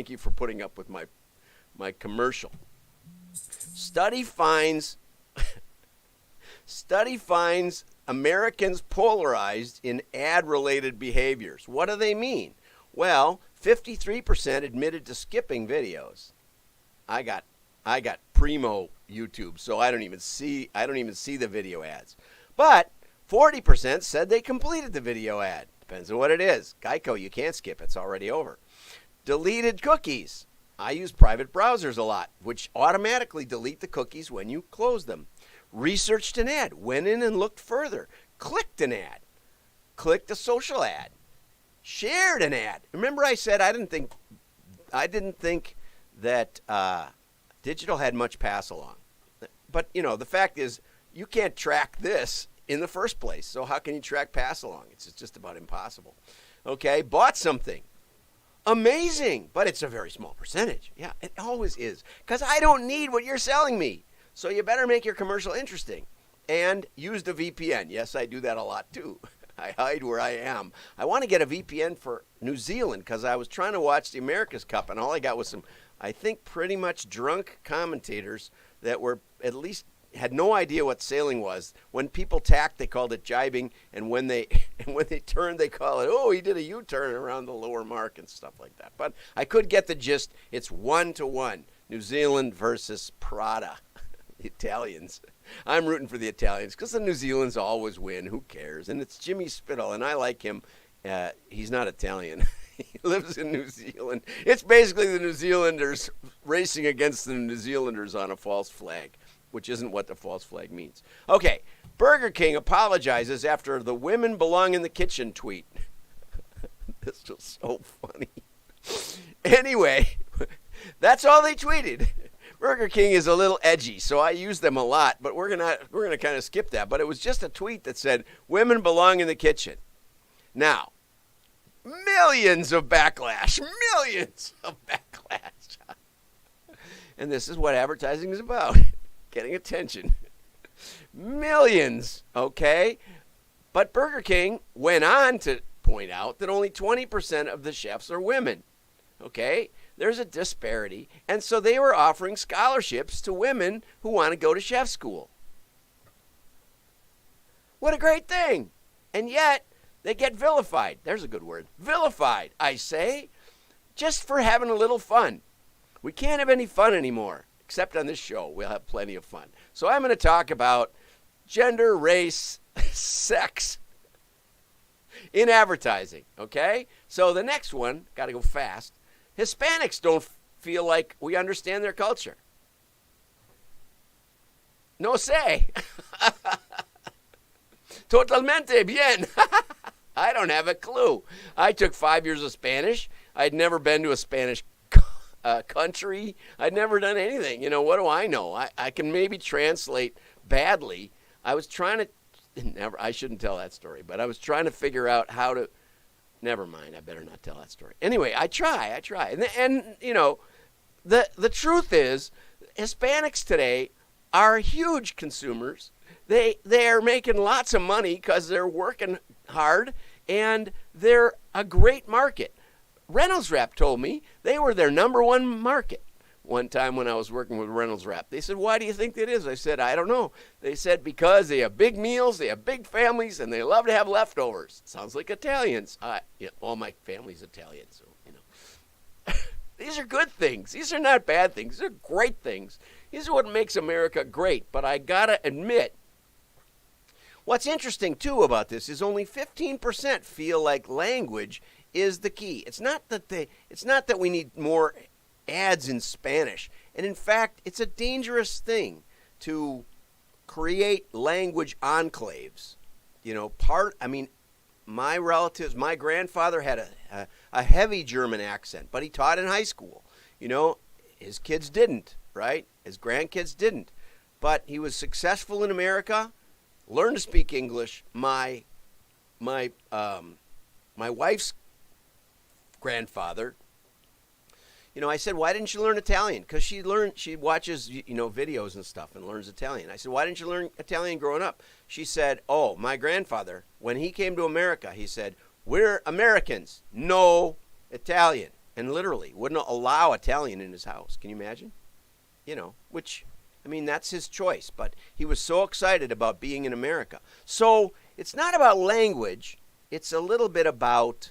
Thank you for putting up with my commercial. Study finds Americans polarized in ad-related behaviors. What do they mean? Well, 53% admitted to skipping videos. I got primo YouTube, so I don't even see the video ads. But 40% said they completed the video ad. Depends on what it is. Geico, you can't skip. It's already over. Deleted cookies. I use private browsers a lot, which automatically delete the cookies when you close them. Researched an ad. Went in and looked further. Clicked an ad. Clicked a social ad. Shared an ad. Remember I said I didn't think that digital had much pass along. But, the fact is you can't track this in the first place. So how can you track pass along? It's just about impossible. Okay, bought something. Amazing, but it's a very small percentage. Yeah, it always is. Because I don't need what you're selling me. So you better make your commercial interesting. And use the VPN. Yes, I do that a lot too. I hide where I am. I want to get a VPN for New Zealand because I was trying to watch the America's Cup and all I got was some, I think, pretty much drunk commentators that were at least had no idea what sailing was. When people tacked, they called it jibing, and when they turned, they call it, oh, he did a U-turn around the lower mark and stuff like that. But I could get the gist. It's 1-to-1, New Zealand versus Prada, the Italians. I'm rooting for the Italians because the New Zealanders always win. Who cares? And it's Jimmy Spittle, and I like him. He's not Italian. He lives in New Zealand. It's basically the New Zealanders racing against the New Zealanders on a false flag, which isn't what the false flag means. Okay, Burger King apologizes after the women belong in the kitchen tweet. This was so funny. Anyway, that's all they tweeted. Burger King is a little edgy, so I use them a lot, but we're gonna kind of skip that. But it was just a tweet that said, women belong in the kitchen. Now, millions of backlash. And this is what advertising is about. Getting attention. Millions, okay? But Burger King went on to point out that only 20% of the chefs are women, okay? There's a disparity. And so they were offering scholarships to women who want to go to chef school. What a great thing. And yet, they get vilified. There's a good word. Vilified, I say, just for having a little fun. We can't have any fun anymore. Except on this show, we'll have plenty of fun. So I'm going to talk about gender, race, sex in advertising, okay? So the next one, got to go fast. Hispanics don't feel like we understand their culture. No sé. Totalmente bien. I don't have a clue. I took 5 years of Spanish. I'd never been to a Spanish country. I'd never done anything. What do I know? I can maybe translate badly. I was trying to, I shouldn't tell that story, but I was trying to figure out how to, never mind, I better not tell that story. Anyway, I try. And the truth is, Hispanics today are huge consumers. They are making lots of money because they're working hard, and they're a great market. Reynolds Wrap told me they were their number one market one time when I was working with Reynolds Wrap. They said, why do you think that is? I said, I don't know. They said, because they have big meals, they have big families, and they love to have leftovers. Sounds like Italians. All my family's Italian, so, These are good things. These are not bad things. These are great things. These are what makes America great. But I got to admit, what's interesting, too, about this is only 15% feel like language is the key. It's not that we need more ads in Spanish. And in fact, it's a dangerous thing to create language enclaves. My relatives, my grandfather had a heavy German accent, but he taught in high school. His kids didn't, right? His grandkids didn't. But he was successful in America, learned to speak English. My wife's grandfather, I said, why didn't you learn Italian? Because she watches, videos and stuff and learns Italian. I said, why didn't you learn Italian growing up? She said, oh, my grandfather, when he came to America, he said, we're Americans, no Italian. and literally wouldn't allow Italian in his house. Can you imagine? Which, I mean, that's his choice, but he was so excited about being in America. So it's not about language. It's a little bit about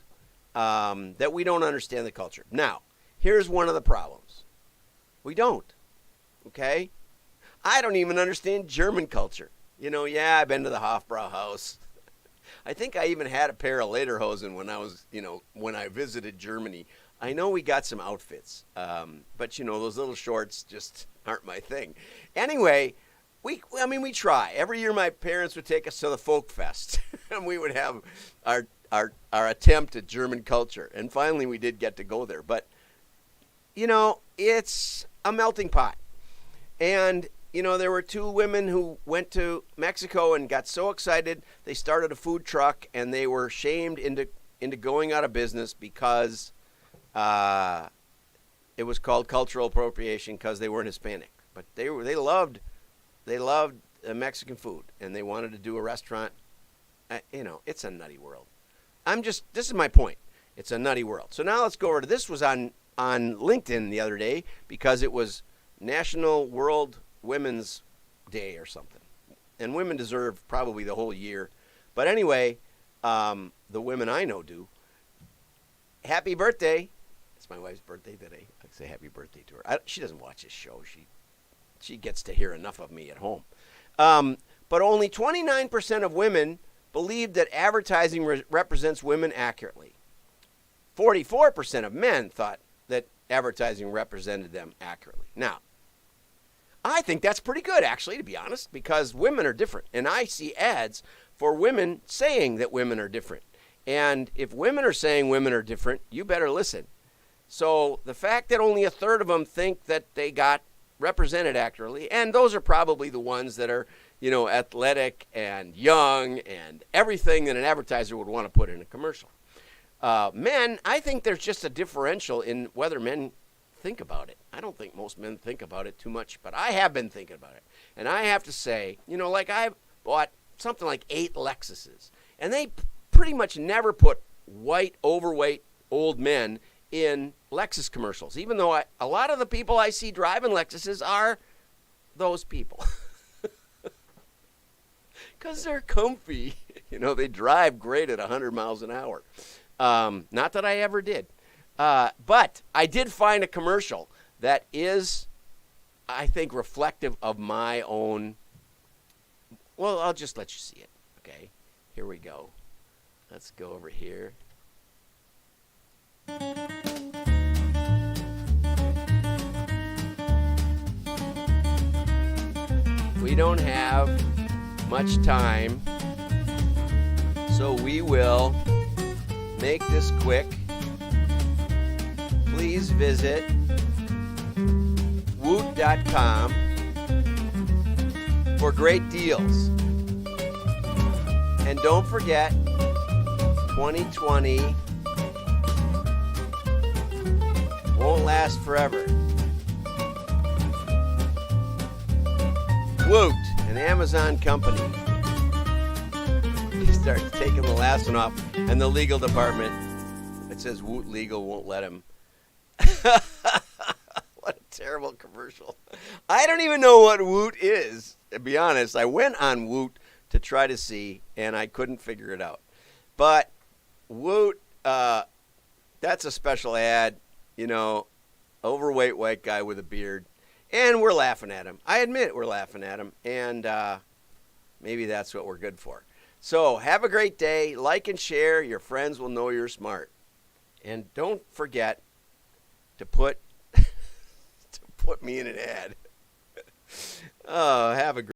that we don't understand the culture. Now, here's one of the problems. We don't, okay? I don't even understand German culture. I've been to the Hofbrauhaus. I think I even had a pair of lederhosen when I was, when I visited Germany. I know we got some outfits, but those little shorts just aren't my thing. Anyway, we try. Every year my parents would take us to the Folk Fest, and we would have our attempt at German culture. And finally we did get to go there. But, it's a melting pot. And, there were two women who went to Mexico and got so excited they started a food truck, and they were shamed into going out of business because it was called cultural appropriation because they weren't Hispanic. But they loved Mexican food, and they wanted to do a restaurant. It's a nutty world. This is my point. It's a nutty world. So now let's go over to this. Was on LinkedIn the other day because it was National World Women's Day or something. And women deserve probably the whole year. But anyway, the women I know do. Happy birthday. It's my wife's birthday today. I say happy birthday to her. She doesn't watch this show. She gets to hear enough of me at home. But only 29% of women believe that advertising represents women accurately. 44% of men thought that advertising represented them accurately. Now, I think that's pretty good, actually, to be honest, because women are different. And I see ads for women saying that women are different. And if women are saying women are different, you better listen. So the fact that only a third of them think that they got represented accurately, and those are probably the ones that are, athletic and young and everything that an advertiser would want to put in a commercial. Men, I think there's just a differential in whether men think about it. I don't think most men think about it too much, but I have been thinking about it. And I have to say, like I bought something like 8 Lexuses, and they pretty much never put white, overweight, old men in Lexus commercials, even though a lot of the people I see driving Lexuses are those people. Because they're comfy. They drive great at 100 miles an hour. Not that I ever did. But I did find a commercial that is, I think, reflective of my own. Well, I'll just let you see it. Okay, here we go. Let's go over here. We don't have much time, so we will make this quick. Please visit woot.com for great deals. And don't forget, 2020 won't last forever. Woot, an Amazon company. He starts taking the last one off, and the legal department, it says Woot Legal won't let him. What a terrible commercial. I don't even know what Woot is, to be honest. I went on Woot to try to see, and I couldn't figure it out. But Woot, that's a special ad, overweight white guy with a beard. And we're laughing at him. I admit we're laughing at him. And maybe that's what we're good for. So have a great day. Like and share. Your friends will know you're smart. And don't forget to put me in an ad. Oh, have a great